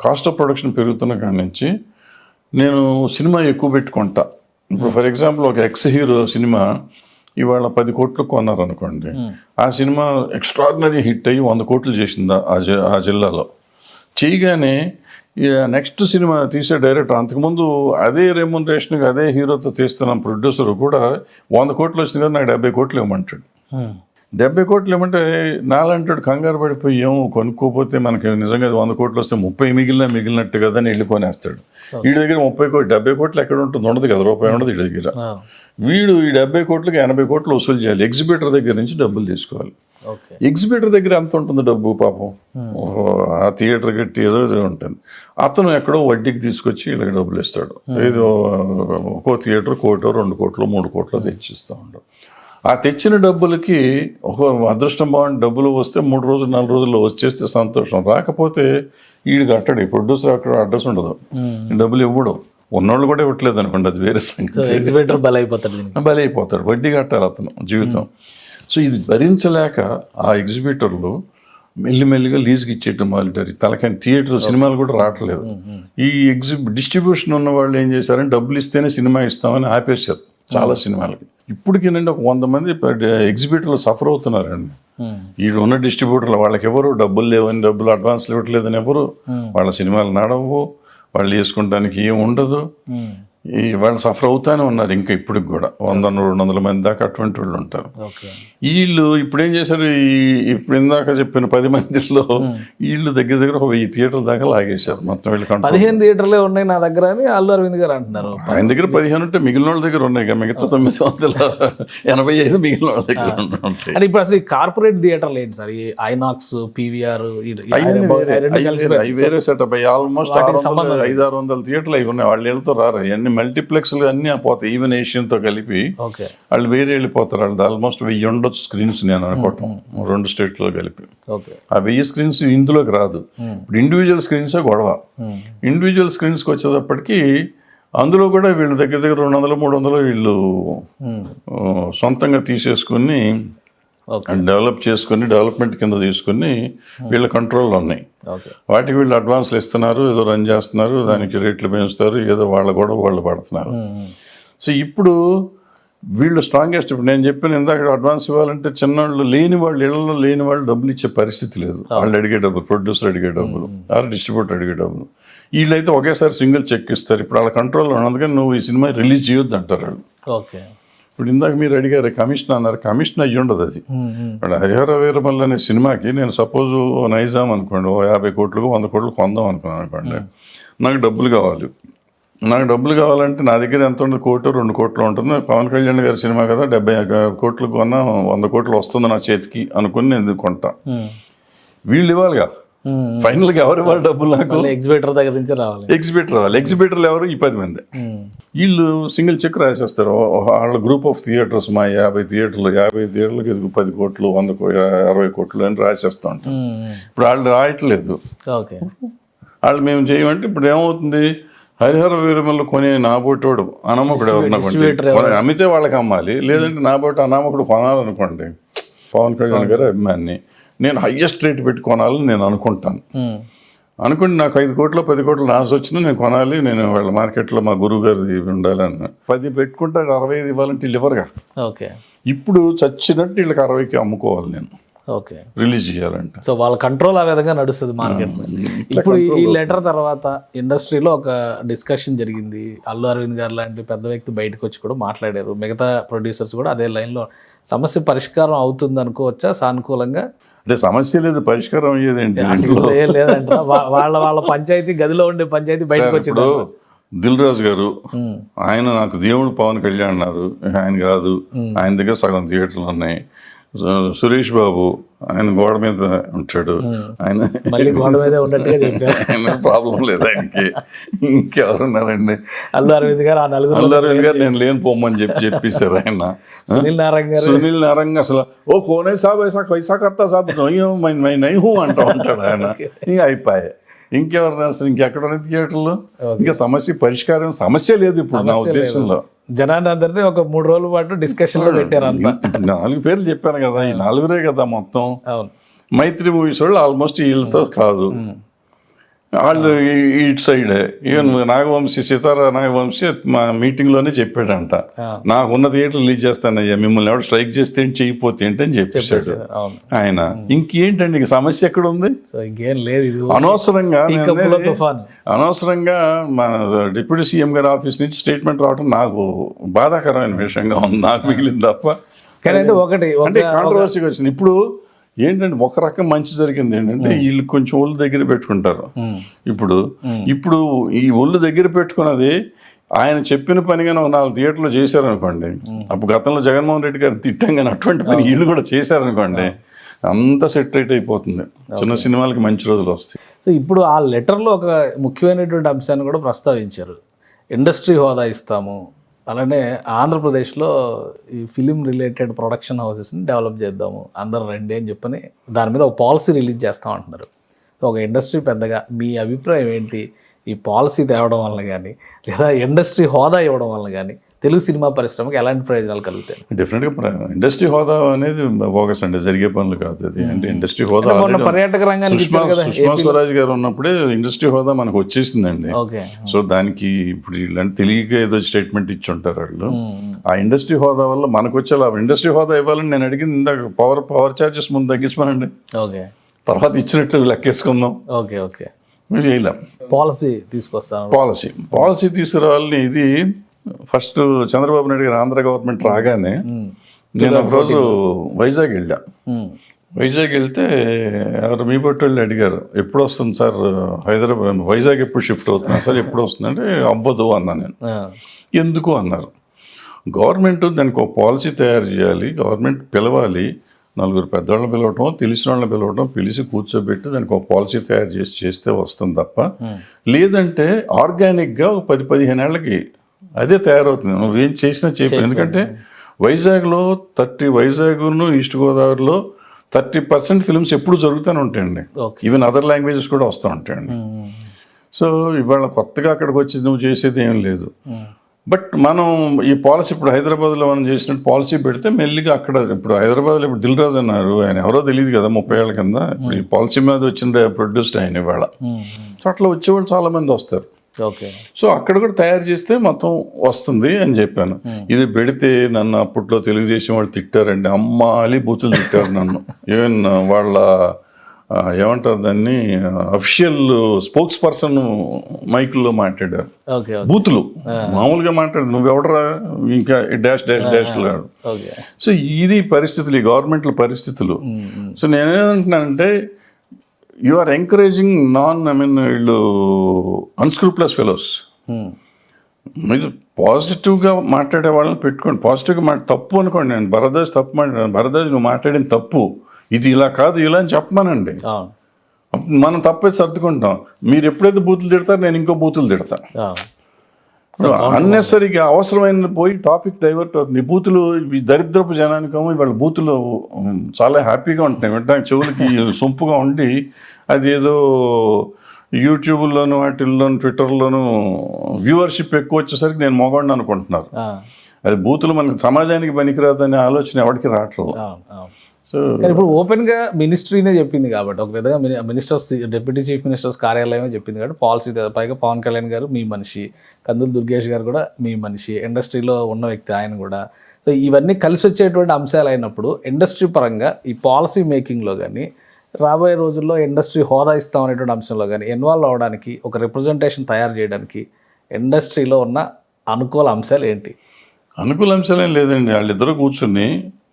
కాస్ట్ ఆఫ్ ప్రొడక్షన్ పెరుగుతున్న కాడి నుంచి, నేను సినిమా ఎక్కువ పెట్టుకుంటా. ఇప్పుడు ఫర్ ఎగ్జాంపుల్ ఒక ఎక్స్ హీరో సినిమా ఇవాళ 10 కోట్లు కొన్నారు అనుకోండి, ఆ సినిమా ఎక్స్ట్రాడినరీ హిట్ అయ్యి 100 కోట్లు చేసింది ఆ జిల్లాలో. చేయగానే నెక్స్ట్ సినిమా తీసే డైరెక్టర్ అంతకుముందు అదే రెమ్యునరేషన్కి అదే హీరోతో తీస్తున్న ప్రొడ్యూసర్ కూడా 100 కోట్లు వచ్చింది కదా, నాకు 70 కోట్లు ఇవ్వమంటాడు. 70 కోట్లు ఇవ్వమంటే నాలంటాడు కంగారు పడిపోయి, ఏమో కొనుక్కోపోతే మనకి నిజంగా 100 కోట్లు వస్తే 30 మిగిలినట్టు కదా అని వెళ్ళిపోనేస్తాడు. వీడి దగ్గర 30 కోట్లు 70 కోట్లు ఎక్కడ ఉంటుంది, ఉండదు కదా, రూపాయి ఉండదు వీడి దగ్గర. వీడు ఈ 70 కోట్లకి 80 కోట్లు వసూలు చేయాలి, ఎగ్జిబిటర్ దగ్గర నుంచి డబ్బులు తీసుకోవాలి. ఎగ్జిబిటర్ దగ్గర ఎంత ఉంటుంది డబ్బు పాపం, ఆ థియేటర్ కట్టి ఏదో ఉంటుంది. అతను ఎక్కడో వడ్డీకి తీసుకొచ్చి వీళ్ళకి డబ్బులు ఇస్తాడు. ఏదో ఒక్కో థియేటర్ 1 కోటో 2 కోట్లు 3 కోట్లు తెచ్చిస్తూ ఉంటాడు. ఆ తెచ్చిన డబ్బులకి ఒక అదృష్టం బాగుండి డబ్బులు వస్తే 3 రోజులు 4 రోజుల్లో వచ్చేస్తే సంతోషం, రాకపోతే వీడు కట్టడు, ప్రొడ్యూసర్ అక్కడ అడ్రస్ ఉండదు, డబ్బులు ఇవ్వడు, ఉన్నోళ్ళు కూడా ఇవ్వట్లేదు అనుకోండి, అది వేరే సంగతి. ఎగ్జిబిటర్ బలైపోతాడు, వడ్డీ కట్టాలి అతను జీవితం. సో ఇది భరించలేక ఆ ఎగ్జిబిటర్లు మెల్లిమెల్లిగా లీజ్కి ఇచ్చేయటం మొదలెట్టారు. తలకాయ థియేటర్ సినిమాలు కూడా రావట్లేదు. ఈ డిస్ట్రిబ్యూషన్ ఉన్న వాళ్ళు ఏం చేశారంటే డబ్బులు ఇస్తేనే సినిమా ఇస్తామని ఆపేశారు చాలా సినిమాలకి. ఇప్పటికేనండి ఒక 100 మంది ఎగ్జిబిటర్లు సఫర్ అవుతున్నారండి. ఈ ఉన్న డిస్ట్రిబ్యూటర్లు వాళ్ళకి ఎవరు డబ్బులు లేవని, డబ్బులు అడ్వాన్స్లు ఇవ్వట్లేదని ఎవరు, వాళ్ళ సినిమాలు నడవు, వాళ్ళు వేసుకోవడానికి ఏం ఉండదు. వాళ్ళు సఫర్ అవుతానే ఉన్నారు ఇంకా ఇప్పటికి కూడా 100-200 మంది దాకా అటువంటి వాళ్ళు ఉంటారు. ఓకే. వీళ్ళు ఇప్పుడు ఏం చేశారు, ఇప్పుడు ఇందాక చెప్పిన 10 మందిలో వీళ్ళు దగ్గర దగ్గర 1000 థియేటర్ల దాకా లాగేశారు మొత్తం. వీళ్ళు 15 థియేటర్లే ఉన్నాయి నా దగ్గర అని అల్లు అరవింద్ గారు అంటున్నారు. ఆయన దగ్గర 15 ఉంటే మిగిలిన వాళ్ళ దగ్గర ఉన్నాయి కదా, మిగతా 985 మిగిలిన వాళ్ళ దగ్గర ఉంటాయి. అంటే ఇప్పుడు అసలు ఈ కార్పొరేట్ థియేటర్లు ఏంటి సార్? ఈ ఐనాక్స్, పీవీఆర్ అవి వేరే సెటప్ అయ్యి ఆల్మోస్ట్ 500-600 థియేటర్లు అవి ఉన్నాయి. వాళ్ళు వెళ్తూ రారు, అన్ని మల్టీప్లెక్స్లు అన్నీ పోతాయి. ఈవెన్ ఏషియన్తో కలిపి వాళ్ళు వేరే వెళ్ళిపోతారు. వాళ్ళు ఆల్మోస్ట్ 1000 ఉండొచ్చు స్క్రీన్స్ నేను అనుకోవటం 2 స్టేట్లో కలిపి. ఆ 1000 స్క్రీన్స్ ఇందులోకి రాదు. ఇప్పుడు ఇండివిజువల్ స్క్రీన్సే గొడవ. ఇండివిజువల్ స్క్రీన్స్కి వచ్చేటప్పటికి అందులో కూడా వీళ్ళు దగ్గర దగ్గర 200-300 వీళ్ళు సొంతంగా తీసేసుకుని డెవలప్ చేసుకుని డెవలప్మెంట్ కింద తీసుకుని వీళ్ళ కంట్రోల్లో ఉన్నాయి. వాటికి వీళ్ళు అడ్వాన్స్లు ఇస్తున్నారు, ఏదో రన్ చేస్తున్నారు, దానికి రేట్లు పెంచుతారు, ఏదో వాళ్ళ కూడా వాళ్ళు పడుతున్నారు. సో ఇప్పుడు వీళ్ళు స్ట్రాంగెస్ట్. ఇప్పుడు నేను చెప్పిన ఇందాక అడ్వాన్స్ ఇవ్వాలంటే చిన్నవాళ్ళు లేని వాళ్ళు, ఇళ్లలో లేని వాళ్ళు డబ్బులు ఇచ్చే పరిస్థితి లేదు. వాళ్ళు అడిగే డబ్బులు, ప్రొడ్యూసర్ అడిగే డబ్బులు, ఆర్ డిస్ట్రిబ్యూటర్ అడిగే డబ్బులు. వీళ్ళైతే ఒకేసారి సింగిల్ చెక్ ఇస్తారు. ఇప్పుడు వాళ్ళ కంట్రోల్లో ఉన్నది కానీ నువ్వు ఈ సినిమా రిలీజ్ చేయొద్దు అంటారు వాళ్ళు. ఇప్పుడు ఇందాక మీరు అడిగారు కమిషన్ అన్నారు, కమిషన్ అయ్యి ఉండదు అది. ఇప్పుడు హరిహర వీరమల్లు అనే సినిమాకి నేను సపోజ్ నైజాం అనుకోండి 50 కోట్లకు 100 కోట్లు కొందాం అనుకున్నాను అనుకోండి. నాకు డబ్బులు కావాలి. నాకు డబ్బులు కావాలంటే నా దగ్గర ఎంత ఉంటుంది, 1-2 కోట్లు ఉంటుంది. పవన్ కళ్యాణ్ గారి సినిమా కదా, 70 కోట్లు కొన్నా 100 కోట్లు వస్తుంది నా చేతికి అనుకుని నేను కొంటా. వీళ్ళు ఇవ్వాలిగా ఫైనల్గా. ఎవరు ఇవ్వాలి డబ్బులు? నాకు ఎగ్జిబిటర్ దగ్గర నుంచి రావాలి. ఎగ్జిబిటర్ రావాలి. ఎగ్జిబిటర్లు ఎవరు? ఈ 10 మంది. వీళ్ళు సింగిల్ చెక్ రాసేస్తారు. వాళ్ళ గ్రూప్ ఆఫ్ థియేటర్స్, మా 50 థియేటర్లకి 10 కోట్లు 100 60 కోట్లు అని రాసేస్తూ ఉంటారు. ఇప్పుడు వాళ్ళు రాయట్లేదు. వాళ్ళు మేము చేయమంటే ఇప్పుడు ఏమవుతుంది, హరిహర వీరమల్లు కొనే నాబోటోడు అనామకుడు ఎవరు అమ్మితే వాళ్ళకి అమ్మాలి, లేదంటే నాబోటి అనామకుడు కొనాలనుకోండి. పవన్ కళ్యాణ్ గారు అభిమాని, నేను హయ్యెస్ట్ రేట్ పెట్టి కొనాలని నేను అనుకుంటాను. అనుకుంటే నాకు 5 కోట్లు 10 కోట్లు నాసు వచ్చినా నేను కొనాలి, నేను వాళ్ళ మార్కెట్లో మా గురువు గారి ఉండాలి అన్న. 10 పెట్టుకుంటే 65 ఇవ్వాలంటే వీళ్ళు ఇవ్వరుగా. ఇప్పుడు చచ్చినట్టు వీళ్ళకి 60కి అమ్ముకోవాలి నేను రిలీజ్ చేయాలంటే. సో వాళ్ళ కంట్రోల్ ఆ విధంగా నడుస్తుంది మార్కెట్. ఇప్పుడు ఈ లెటర్ తర్వాత ఇండస్ట్రీలో ఒక డిస్కషన్ జరిగింది. అల్లు అరవింద్ గారు లాంటి పెద్ద వ్యక్తి బయటకు వచ్చి కూడా మాట్లాడారు. మిగతా ప్రొడ్యూసర్స్ కూడా అదే లైన్లో. సమస్య పరిష్కారం అవుతుంది అనుకోవచ్చా సానుకూలంగా? అంటే సమస్య లేదు, పరిష్కారం అయ్యేది ఏంటి? లేదంట. వాళ్ళ పంచాయతీ గదిలో ఉండే పంచాయతీ బయటకు వచ్చింది. దిల్ రాజు గారు ఆయన నాకు దేవుడు పవన్ కళ్యాణ్ అన్నారు, ఆయన కాదు. ఆయన దగ్గర సగం థియేటర్లు ఉన్నాయి. సురేష్ బాబు ఆయన గోడ మీద ఉంటాడు, ఆయన ప్రాబ్లం లేదు ఆయనకి. ఇంకెవరున్నారండి? అల్లు అరవింద్ గారు నేను లేని పోమని చెప్పేశారు ఆయన. సునీల్ నారంగ్ అసలు ఓ కోనే సాబ్ ఐసా కైసా కర్తా సాబ్ నైహూ అంటూ ఉంటాడు ఆయన. ఇంకా అయిపోయాయి. ఇంకెవరు అసలు ఇంకెక్కడ థియేటర్లో? ఇంకా సమస్య పరిష్కారం సమస్య లేదు ఇప్పుడు నా ఉద్దేశంలో. జనాన్ని అందరినీ ఒక 3 రోజుల పాటు డిస్కషన్ లో పెట్టారు. 4 పేర్లు చెప్పాను కదా, ఈ 4 కదా మొత్తం. మైత్రి మూవీస్ వాళ్ళు ఆల్మోస్ట్ వీళ్ళతో కాదు, వాళ్ళు ఇటు సైడే. ఈవెన్ నాగవంశీ, సితారా నాగవంశీ మా మీటింగ్లోనే చెప్పాడంట, నాకున్న థియేటర్ రిలీజ్ చేస్తానయ్యా, మిమ్మల్ని ఎవరు స్ట్రైక్ చేస్తే ఏంటి, చేయకపోతే ఏంటి అని చెప్పేశాడు ఆయన. ఇంకేంటండి ఇంక సమస్య ఎక్కడ ఉంది? ఇంకేం లేదు. అనవసరంగా మన డిప్యూటీ సీఎం గారి ఆఫీస్ నుంచి స్టేట్మెంట్ రావడం నాకు బాధాకరమైన విషయంగా ఉంది, నాకు మిగిలింది తప్ప. కానీ ఒకటి అంటే కాంట్రవర్సీగా వచ్చింది. ఇప్పుడు ఏంటంటే ఒక రకం మంచి జరిగింది ఏంటంటే వీళ్ళు కొంచెం ఒళ్ళు దగ్గర పెట్టుకుంటారు. ఇప్పుడు ఈ ఒళ్ళు దగ్గర పెట్టుకున్నది ఆయన చెప్పిన పని కానీ 4 థియేటర్లు చేశారనుకోండి, అప్పుడు గతంలో జగన్మోహన్ రెడ్డి గారు తిట్టంగానే అటువంటి పని వీళ్ళు కూడా చేశారనుకోండి, అంతా సెట్ రైట్ అయిపోతుంది. చిన్న సినిమాలకి మంచి రోజులు వస్తాయి. సో ఇప్పుడు ఆ లెటర్లో ఒక ముఖ్యమైనటువంటి అంశాన్ని కూడా ప్రస్తావించారు. ఇండస్ట్రీ హోదా ఇస్తాము, అలానే ఆంధ్రప్రదేశ్లో ఈ ఫిలిం రిలేటెడ్ ప్రొడక్షన్ హౌసెస్ని డెవలప్ చేద్దాము, అందరు రండి అని చెప్పని దాని మీద ఒక పాలసీ రిలీజ్ చేస్తాం అంటున్నారు. ఒక ఇండస్ట్రీ పెద్దగా మీ అభిప్రాయం ఏంటి? ఈ పాలసీ తేవడం వల్ల కానీ లేదా ఇండస్ట్రీ హోదా ఇవ్వడం వల్ల కానీ తెలుగు సినిమా పరిశ్రమకి ఎలాంటి ప్రయోజనాలు కలుగుతాయి? డెఫినెట్గా ఇండస్ట్రీ హోదా అనేది బోగస్ అండి, జరిగే పనులు కాదు అది. అంటే ఇండస్ట్రీ హోదా పర్యాటక రంగానికి సుష్మా స్వరాజ్ గారు ఉన్నప్పుడే ఇండస్ట్రీ హోదా మనకు వచ్చేసిందండి. సో దానికి ఇప్పుడు ఇలాంటి తెలియక ఏదో స్టేట్మెంట్ ఇచ్చి ఉంటారు వాళ్ళు. ఆ ఇండస్ట్రీ హోదా వల్ల మనకు వచ్చే లాభం. ఇండస్ట్రీ హోదా ఇవ్వాలని నేను అడిగింది ఇందాక పవర్ ఛార్జెస్ ముందు తగ్గించమనండి, తర్వాత ఇచ్చినట్టు లెక్కేసుకుందాం. మేము చేయలేం. పాలసీ తీసుకొస్తాను. పాలసీ తీసుకురావాలని ఇది ఫస్ట్ చంద్రబాబు నాయుడు గారు ఆంధ్ర గవర్నమెంట్ రాగానే నేను ఒక రోజు వైజాగ్ వెళ్ళా. వైజాగ్ వెళ్తే ఎవరు మీ బట్టి వాళ్ళు అడిగారు, ఎప్పుడు వస్తుంది సార్ హైదరాబాద్, వైజాగ్ ఎప్పుడు షిఫ్ట్ అవుతున్నా సార్, ఎప్పుడు వస్తుంది అంటే అవ్వదు అన్నా నేను. ఎందుకు అన్నారు, గవర్నమెంట్ దానికి ఒక పాలసీ తయారు చేయాలి, గవర్నమెంట్ పిలవాలి, నలుగురు పెద్దవాళ్ళని పిలవటం, తెలిసిన వాళ్ళని పిలవటం, పిలిచి కూర్చోబెట్టి దానికి ఒక పాలసీ తయారు చేస్తే వస్తుంది తప్ప, లేదంటే ఆర్గానిక్గా ఒక 10-15 ఏళ్ళకి అదే తయారవుతుంది. నువ్వేం చేసినా చెప్పు. ఎందుకంటే వైజాగ్లో వైజాగ్ను ఈస్ట్ గోదావరిలో 30% ఫిల్మ్స్ ఎప్పుడు జరుగుతూనే ఉంటాయండి. ఈవెన్ అదర్ లాంగ్వేజెస్ కూడా వస్తూ ఉంటాయండి. సో ఇవాళ కొత్తగా అక్కడికి వచ్చి నువ్వు చేసేది ఏం లేదు. బట్ మనం ఈ పాలసీ ఇప్పుడు హైదరాబాద్లో మనం చేసినట్టు పాలసీ పెడితే మెల్లిగా అక్కడ ఇప్పుడు హైదరాబాద్లో ఇప్పుడు దిల్ రాజు అన్నారు, ఆయన ఎవరో తెలియదు కదా 30 ఏళ్ళ కింద. ఇప్పుడు ఈ పాలసీ మీద వచ్చిన ప్రొడ్యూస్డ్ ఆయన ఇవాళ. సో అట్లా వచ్చేవాళ్ళు చాలా మంది వస్తారు. సో అక్కడ కూడా తయారు చేస్తే మొత్తం వస్తుంది అని చెప్పాను. ఇది పెడితే నన్ను అప్పట్లో తెలుగుదేశం వాళ్ళు తిట్టారండి, అమ్మాలి బూతులు తిట్టారు నన్ను. ఈవెన్ వాళ్ళ ఏమంటారు దాన్ని, అఫిషియల్ స్పోక్స్ పర్సన్ మైకుల్లో మాట్లాడారు, బూతులు మామూలుగా మాట్లాడారు, నువ్వెవడరా ఇంకా డాష్ డాష్ డాష్. సో ఇది పరిస్థితులు, ఈ గవర్నమెంట్ల పరిస్థితులు. సో నేనేమంటున్నానంటే యు ఆర్ ఎంకరేజింగ్ వీళ్ళు అన్స్క్రూప్లస్ ఫెలోస్. మీరు పాజిటివ్గా మాట్లాడే వాళ్ళని పెట్టుకోండి, పాజిటివ్గా తప్పు అనుకోండి. నేను భరద్వాజ్ తప్పు మాట్లాడాను, భరద్వాజ్ నువ్వు మాట్లాడిన తప్పు, ఇది ఇలా కాదు ఇలా అని చెప్పమానండి. మనం తప్పైతే సర్దుకుంటాం. మీరు ఎప్పుడైతే బూతులు తిడతారో నేను ఇంకో బూతులు తిడతాను. అన్నెసరిగా అవసరమైన పోయి టాపిక్ డైవర్ట్ అవుతుంది. బూతులు ఈ దరిద్రపు జనానికేమో ఇవాళ బూతులు చాలా హ్యాపీగా ఉంటున్నాయి, వెంటనే చెవులకి సొంపుగా ఉండి అది ఏదో యూట్యూబ్లోను వాటిల్లోను ట్విట్టర్లోను వ్యూవర్షిప్ ఎక్కువ వచ్చేసరికి నేను మొగండి అనుకుంటున్నారు. అది బూతులు మనకి సమాజానికి పనికిరాదనే ఆలోచన ఎవరికి రావట్లేదు. సో ఇప్పుడు ఓపెన్గా మినిస్ట్రీనే చెప్పింది కాబట్టి, ఒక విధంగా మినిస్టర్స్ డిప్యూటీ చీఫ్ మినిస్టర్స్ కార్యాలయమే చెప్పింది కాబట్టి పాలసీ, పైగా పవన్ కళ్యాణ్ గారు మీ మనిషి, కందులు దుర్గేష్ గారు కూడా మీ మనిషి, ఇండస్ట్రీలో ఉన్న వ్యక్తి ఆయన కూడా. సో ఇవన్నీ కలిసి వచ్చేటువంటి అంశాలు అయినప్పుడు ఇండస్ట్రీ పరంగా ఈ పాలసీ మేకింగ్లో కానీ రాబోయే రోజుల్లో ఇండస్ట్రీ హోదా ఇస్తాం అనేటువంటి అంశంలో కానీ ఇన్వాల్వ్ అవ్వడానికి, ఒక రిప్రజెంటేషన్ తయారు చేయడానికి ఇండస్ట్రీలో ఉన్న అనుకూల అంశాలు ఏంటి? అనుకూల అంశాలు ఏం లేదండి. వాళ్ళిద్దరూ కూర్చుని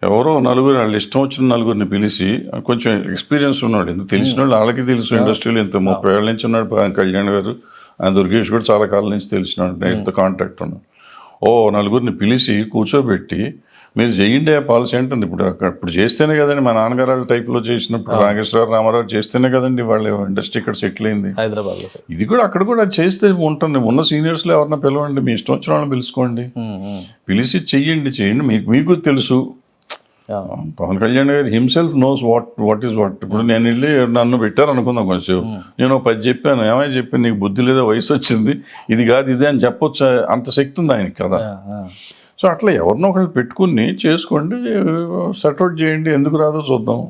ఎవరో నలుగురు వాళ్ళు ఇష్టం వచ్చిన నలుగురిని పిలిచి, కొంచెం ఎక్స్పీరియన్స్ ఉన్నాడు, ఎందుకు తెలిసిన వాళ్ళు వాళ్ళకి తెలుసు, ఇండస్ట్రీలో ఇంత 30 ఏళ్ళ నుంచి ఉన్నాడు పవన్ కళ్యాణ్ గారు, ఆయన దుర్గేష్ కూడా చాలా కాలం నుంచి తెలిసినాడు, ఇంత కాంటాక్ట్ ఉన్నాడు. నలుగురిని పిలిచి కూర్చోబెట్టి మీరు చేయండి ఆ పాలసీ అంటుంది. ఇప్పుడు చేస్తేనే కదండి మా నాన్నగారు వాళ్ళ టైప్లో చేసినప్పుడు నాగేశ్వరరావు రామారావు చేస్తేనే కదండి వాళ్ళ ఇండస్ట్రీ ఇక్కడ సెటిల్ అయింది హైదరాబాద్లో. ఇది కూడా అక్కడ కూడా చేస్తే ఉంటుంది. ఉన్న సీనియర్స్లో ఎవరన్నా పిలవండి, మీ ఇష్టం వచ్చిన వాళ్ళని పిలుచుకోండి, పిలిచి చేయండి. మీకు తెలుసు, పవన్ కళ్యాణ్ గారు himself knows what is what. ఇప్పుడు నేను వెళ్ళి నన్ను పెట్టారు అనుకుందాం కొంచెం, నేను 10 చెప్పాను, ఏమైనా చెప్పాను నీకు బుద్ధి లేదా, వయసు వచ్చింది, ఇది కాదు ఇదే అని చెప్పొచ్చు, అంత శక్తి ఉంది ఆయనకి కదా. సో అట్లా ఎవరినో ఒకళ్ళు పెట్టుకుని చేసుకోండి, సెట్అవుట్ చేయండి, ఎందుకు రాదో చూద్దాం.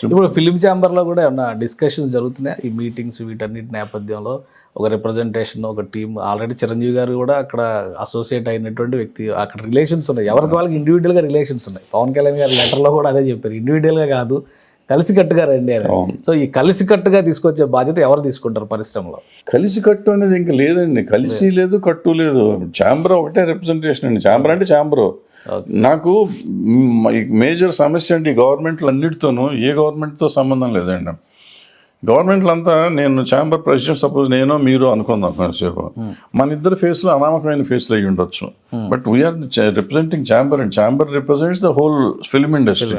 ఇప్పుడు ఫిలిం ఛాంబర్లో కూడా ఏమన్నా డిస్కషన్స్ జరుగుతున్నాయి ఈ మీటింగ్స్ వీటన్నిటి నేపథ్యంలో? ఒక రిప్రజెంటేషన్, ఒక టీమ్, ఆల్రెడీ చిరంజీవి గారు కూడా అక్కడ అసోసియేట్ అయినటువంటి వ్యక్తి, అక్కడ రిలేషన్స్ ఉన్నాయి, ఎవరికి వాళ్ళకి ఇండివిజువల్గా రిలేషన్స్ ఉన్నాయి. పవన్ కళ్యాణ్ గారి లెటర్లో కూడా అదే చెప్పారు, ఇండివిజువల్గా కాదు కలిసికట్టుగా రండి అని. సో ఈ కలిసికట్టుగా తీసుకొచ్చే బాధ్యత ఎవరు తీసుకుంటారు పరిశ్రమలో? కలిసికట్టు అనేది ఇంకా లేదండి, కలిసి లేదు కట్టు లేదు, ఛాంబర్ ఒకటే రిప్రజెంటేషన్ అండి. ఛాంబర్ అంటే ఛాంబరు. నాకు మేజర్ సమస్య అంటే ఈ గవర్నమెంట్లు అన్నిటితోనూ ఏ గవర్నమెంట్తో సంబంధం లేదండి. గవర్నమెంట్లు అంతా, నేను ఛాంబర్ ప్రెసిడెంట్ సపోజ్ నేను మీరు అనుకుందాం కొంచెంసేపు, మన ఇద్దరు ఫేస్లో అనామకమైన ఫేస్లు అయ్యి ఉండొచ్చు, but we're representing chamber and chamber represents the whole film industry.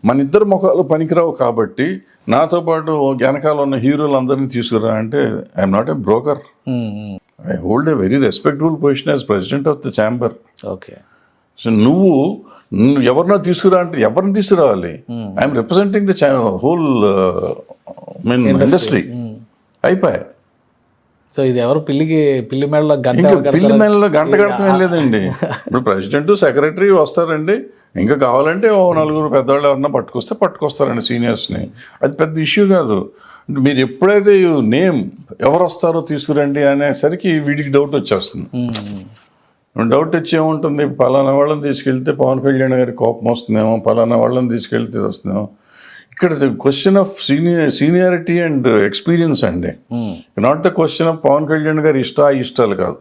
మన ఇద్దరు ముఖాలు పనికిరావు కాబట్టి నాతో పాటు వెనకాల ఉన్న హీరోలు అందరినీ తీసుకురా అంటే I'm not a broker, I hold a very respectable position as president of the chamber. Okay. So నువ్వు ఎవరినో తీసుకురా అంటే ఎవరిని తీసుకురావాలి? I'm representing the whole industry. అయిపోయా. సో ఇది ఎవరు పిల్లి మేడలో గంట కడతాం ఏం లేదండి. ఇప్పుడు ప్రెసిడెంట్ సెక్రటరీ వస్తారండి, ఇంకా కావాలంటే నలుగురు పెద్దవాళ్ళు ఎవరన్నా పట్టుకొస్తారండి సీనియర్స్ని, అది పెద్ద ఇష్యూ కాదు. మీరు ఎప్పుడైతే నేమ్ ఎవరు వస్తారో తీసుకురండి అనేసరికి వీడికి డౌట్ వచ్చేస్తుంది. డౌట్ వచ్చి ఏముంటుంది, పలానా వాళ్ళని తీసుకెళ్తే పవన్ కళ్యాణ్ గారికి కోపం వస్తుందేమో, పలానా వాళ్ళని తీసుకెళ్తే వస్తుందేమో. ఇక్కడ question of seniority and experience అండి, not the question of Pawan Kalyan గారు ఇష్టాలు కాదు.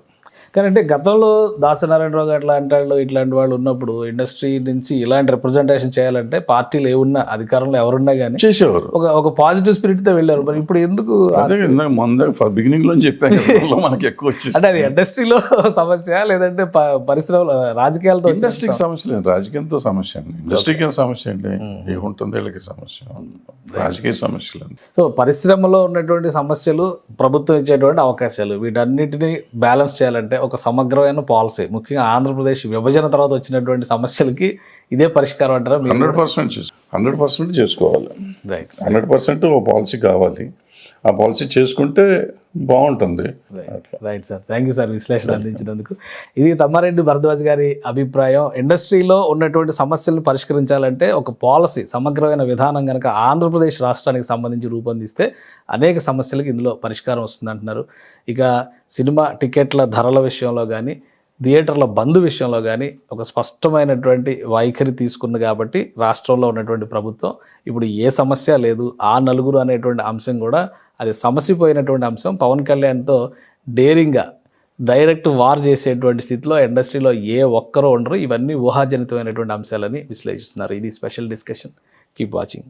కానీ అంటే గతంలో దాసనారాయణరావు గారు ఇట్లాంటి వాళ్ళు ఉన్నప్పుడు ఇండస్ట్రీ నుంచి ఇలాంటి రిప్రజెంటేషన్ చేయాలంటే పార్టీలు ఏమున్నా అధికారంలో ఎవరున్నా కానీ చేసేవారు, ఒక పాజిటివ్ స్పిరిట్ తో వెళ్ళారు. మరి ఇప్పుడు ఎందుకు అదే బిగినింగ్ లో చెప్పాను మనకి ఎక్కువ వచ్చేసి అంటే అది ఇండస్ట్రీలో సమస్య లేదంటే పరిశ్రమలో రాజకీయాలతో ఇండస్ట్రీకి సమస్య లేదు, రాజకీయంతో సమస్య అండి. ఇండస్ట్రీకి సమస్య అండి, ఏముంటుంది వీళ్ళకి సమస్య, రాజకీయ సమస్యలు. సో పరిశ్రమలో ఉన్నటువంటి సమస్యలు, ప్రభుత్వం ఇచ్చేటువంటి అవకాశాలు, వీటన్నిటిని బ్యాలెన్స్ చేయాలంటే ఒక సమగ్రమైన పాలసీ, ముఖ్యంగా ఆంధ్రప్రదేశ్ విభజన తర్వాత వచ్చినటువంటి సమస్యలకి ఇదే పరిష్కారం అంటారా? 100% చేసుకోవాలి, రైట్ 100% ఓ పాలసీ కావాలి. ఆ పాలసీ చేసుకుంటే బాగుంటుంది. Right sir, thank you sir విశ్లేషణ అందించినందుకు. ఇది తమ్మారెడ్డి భరద్వాజ్ గారి అభిప్రాయం. ఇండస్ట్రీలో ఉన్నటువంటి సమస్యలను పరిష్కరించాలంటే ఒక పాలసీ, సమగ్రమైన విధానం కనుక ఆంధ్రప్రదేశ్ రాష్ట్రానికి సంబంధించి రూపొందిస్తే అనేక సమస్యలకు ఇందులో పరిష్కారం వస్తుంది అంటున్నారు. ఇక సినిమా టికెట్ల ధరల విషయంలో కానీ, థియేటర్ల బంద్ విషయంలో కానీ ఒక స్పష్టమైనటువంటి వైఖరి తీసుకుంది కాబట్టి రాష్ట్రంలో ఉన్నటువంటి ప్రభుత్వం ఇప్పుడు ఏ సమస్య లేదు. ఆ నలుగురు అనేటువంటి అంశం కూడా అది సమసిపోయినటువంటి అంశం. పవన్ కళ్యాణ్తో డేరింగ్గా డైరెక్ట్ వార్ చేసేటువంటి స్థితిలో ఇండస్ట్రీలో ఏ ఒక్కరూ ఉండరు. ఇవన్నీ ఊహాజనితమైనటువంటి అంశాలని విశ్లేషిస్తున్నారు. ఇది స్పెషల్ డిస్కషన్. Keep watching.